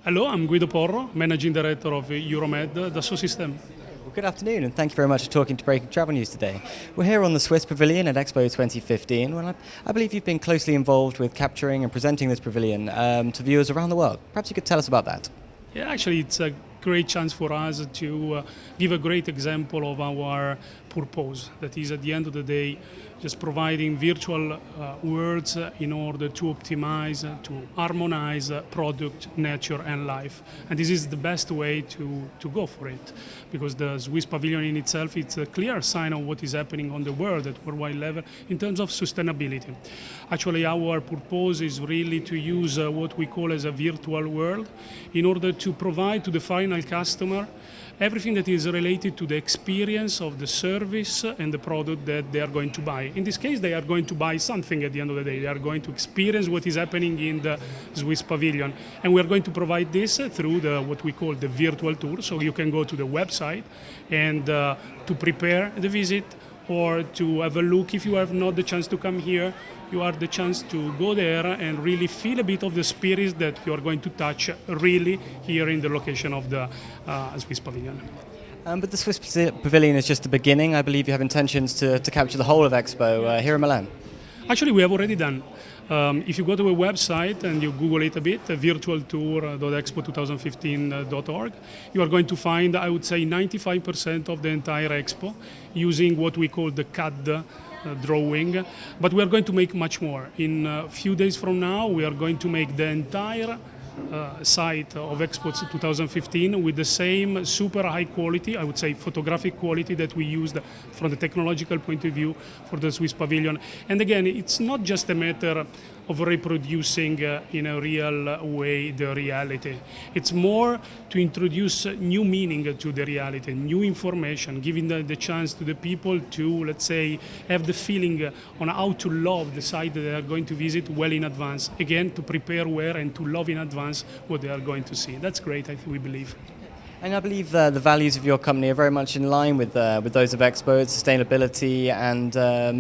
Hello, I'm Guido Porro, Managing Director of Euromed, Dassault System. Well, good afternoon, and thank you very much for talking to Breaking Travel News today. We're here on the Swiss Pavilion at Expo 2015. Well, I believe you've been closely involved with capturing and presenting this pavilion to viewers around the world. Perhaps you could tell us about that. Yeah, actually, it's a great chance for us to give a great example of our purpose. That is, at the end of the day, just providing virtual worlds in order to optimize, to harmonize product, nature, and life. And this is the best way to go for it, because the Swiss Pavilion in itself, it's a clear sign of what is happening on the world at worldwide level in terms of sustainability. Actually, our purpose is really to use what we call as a virtual world in order to provide to the final customer everything that is related to the experience of the service and the product that they are going to buy. In this case, they are going to buy something at the end of the day. They are going to experience what is happening in the Swiss Pavilion. And we are going to provide this through what we call the virtual tour. So you can go to the website and to prepare the visit, or to have a look. If you have not the chance to come here, you have the chance to go there and really feel a bit of the spirit that you are going to touch really here in the location of the Swiss Pavilion. But the Swiss Pavilion is just the beginning. I believe you have intentions to capture the whole of Expo here in Milan. Actually, we have already done. If you go to a website and you Google it a bit, virtualtour.expo2015.org, you are going to find, I would say, 95% of the entire Expo using what we call the CAD drawing. But we are going to make much more. In a few days from now, we are going to make the entire site of Expo 2015 with the same super high quality, I would say photographic quality, that we used from the technological point of view for the Swiss Pavilion. And again, it's not just a matter of reproducing in a real way the reality. It's more to introduce new meaning to the reality, new information, giving the chance to the people to, let's say, have the feeling on how to love the site that they are going to visit well in advance. Again, to prepare well and to love in advance what they are going to see. That's great, we believe. And I believe the values of your company are very much in line with those of Expo, sustainability and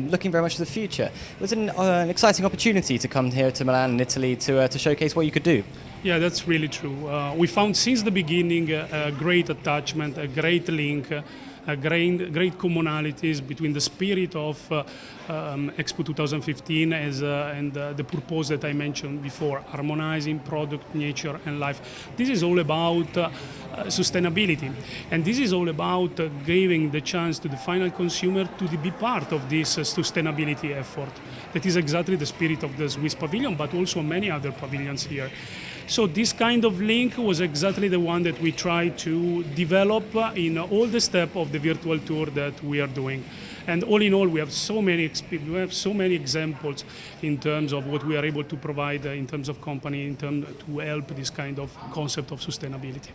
looking very much to the future. It was an exciting opportunity to come here to Milan in Italy to showcase what you could do. Yeah, that's really true. We found since the beginning a great attachment, a great link, great commonalities between the spirit of Expo 2015 and the purpose that I mentioned before, harmonizing product, nature, and life. This is all about sustainability, and this is all about giving the chance to the final consumer to be part of this sustainability effort. That is exactly the spirit of the Swiss Pavilion, but also many other pavilions here. So this kind of link was exactly the one that we try to develop in all the steps of the virtual tour that we are doing. And all in all, we have so many examples in terms of what we are able to provide in terms of company, in terms to help this kind of concept of sustainability.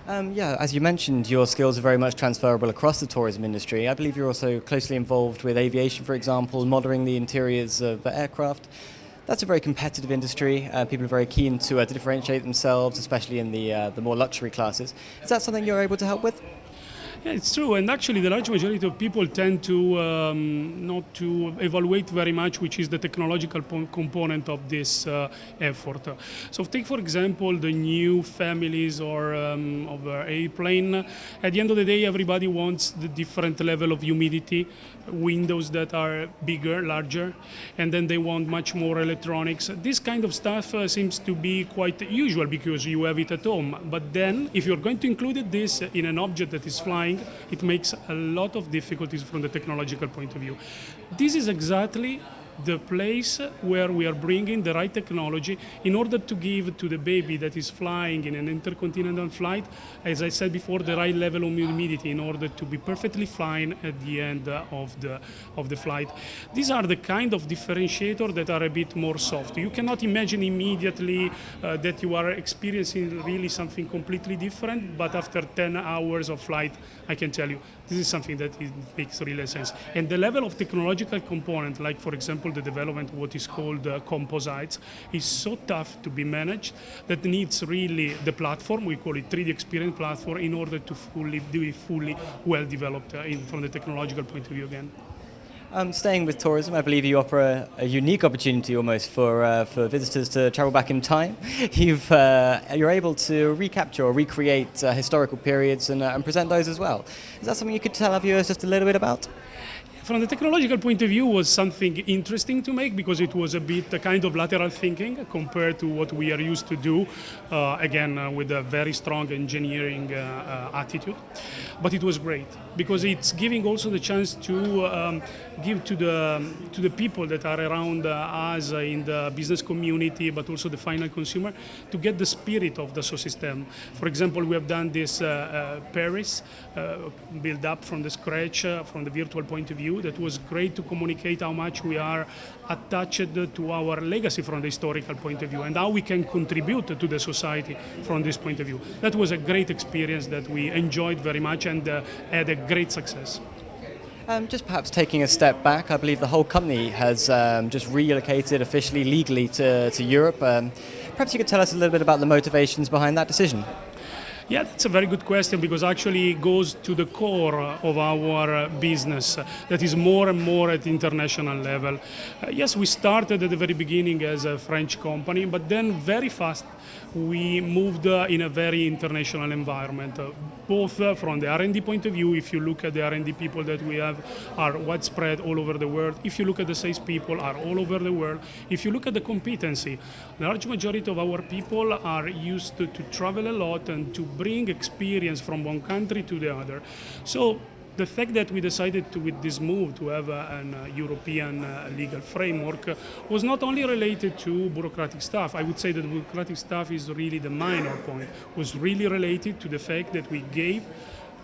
Yeah, as you mentioned, your skills are very much transferable across the tourism industry. I believe you're also closely involved with aviation, for example, modelling the interiors of aircraft. That's a very competitive industry. People are very keen to differentiate themselves, especially in the more luxury classes. Is that something you're able to help with? Yeah, it's true, and actually the large majority of people tend to not to evaluate very much which is the technological component of this effort. So take, for example, the new families or of airplane. At the end of the day, everybody wants the different level of humidity, windows that are bigger, larger, and then they want much more electronics. This kind of stuff seems to be quite usual because you have it at home. But then, if you're going to include this in an object that is flying, it makes a lot of difficulties from the technological point of view. This is exactly the place where we are bringing the right technology in order to give to the baby that is flying in an intercontinental flight, as I said before, the right level of humidity in order to be perfectly fine at the end of the flight. These are the kind of differentiators that are a bit more soft. You cannot imagine immediately that you are experiencing really something completely different, but after 10 hours of flight, I can tell you, this is something that makes real sense. And the level of technological component, like for example the development of what is called composites, is so tough to be managed that needs really the platform, we call it 3D experience platform, in order to be fully well developed from the technological point of view again. Staying with tourism, I believe you offer a unique opportunity almost for visitors to travel back in time. You're able to recapture or recreate historical periods and present those as well. Is that something you could tell our viewers just a little bit about? From the technological point of view, was something interesting to make because it was a bit a kind of lateral thinking compared to what we are used to do, with a very strong engineering attitude. But it was great because it's giving also the chance to give to the people that are around us in the business community, but also the final consumer, to get the spirit of the System. For example, we have done this Paris build up from the scratch from the virtual point of view. That was great to communicate how much we are attached to our legacy from the historical point of view and how we can contribute to the society from this point of view. That was a great experience that we enjoyed very much and had a great success. Just perhaps taking a step back, I believe the whole company has just relocated officially, legally to Europe. Perhaps you could tell us a little bit about the motivations behind that decision. Yeah, that's a very good question because actually it goes to the core of our business that is more and more at international level. Yes, we started at the very beginning as a French company, but then very fast we moved in a very international environment, both from the R&D point of view. If you look at the R&D people that we have are widespread all over the world. If you look at the sales people are all over the world. If you look at the competency, the large majority of our people are used to travel a lot and to bring experience from one country to the other. So the fact that we decided to, with this move, to have a European legal framework was not only related to bureaucratic stuff. I would say that bureaucratic stuff is really the minor point. It was really related to the fact that we gave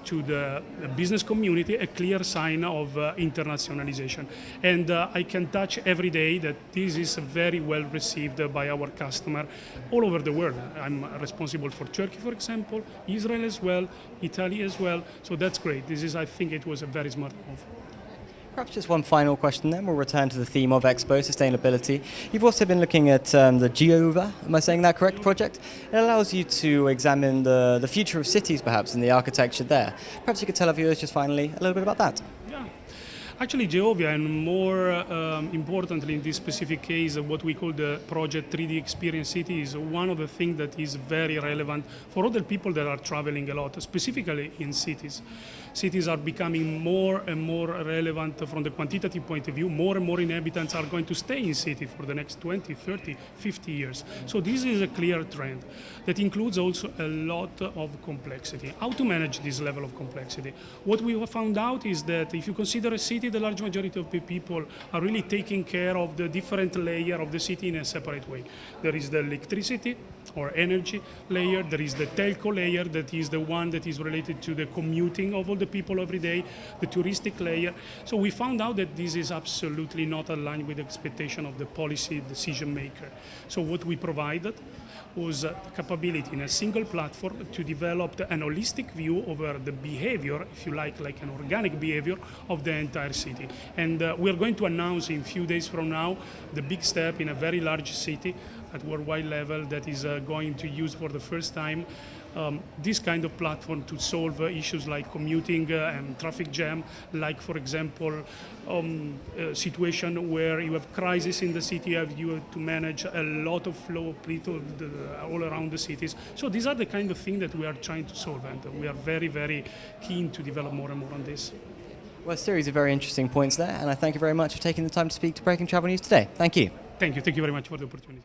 to the business community a clear sign of internationalization. And I can touch every day that this is very well received by our customer all over the world. I'm responsible for Turkey, for example, Israel as well, Italy as well. So that's great. I think it was a very smart move. Perhaps just one final question then. We'll return to the theme of Expo, sustainability. You've also been looking at the GEOVA, am I saying that correct, project? It allows you to examine the future of cities perhaps and the architecture there. Perhaps you could tell our viewers just finally a little bit about that. Yeah. Actually, GEOVA, and more importantly in this specific case, what we call the project 3D Experience City, is one of the things that is very relevant for other people that are traveling a lot, specifically in cities. Cities are becoming more and more relevant from the quantitative point of view. More and more inhabitants are going to stay in city for the next 20, 30, 50 years. So this is a clear trend that includes also a lot of complexity. How to manage this level of complexity? What we have found out is that if you consider a city, the large majority of the people are really taking care of the different layer of the city in a separate way. There is the electricity or energy layer, there is the telco layer, that is the one that is related to the commuting of all the people every day, the touristic layer. So we found out that this is absolutely not aligned with the expectation of the policy decision maker. So what we provided was the capability in a single platform to develop an holistic view over the behavior, if you like an organic behavior of the entire city. And we're going to announce in a few days from now the big step in a very large city at worldwide level that is going to use for the first time this kind of platform to solve issues like commuting and traffic jam, like, for example, a situation where you have crisis in the city, you have to manage a lot of flow of people all around the cities. So these are the kind of things that we are trying to solve, and we are very, very keen to develop more and more on this. Well, a series of very interesting points there, and I thank you very much for taking the time to speak to Breaking Travel News today. Thank you. Thank you very much for the opportunity.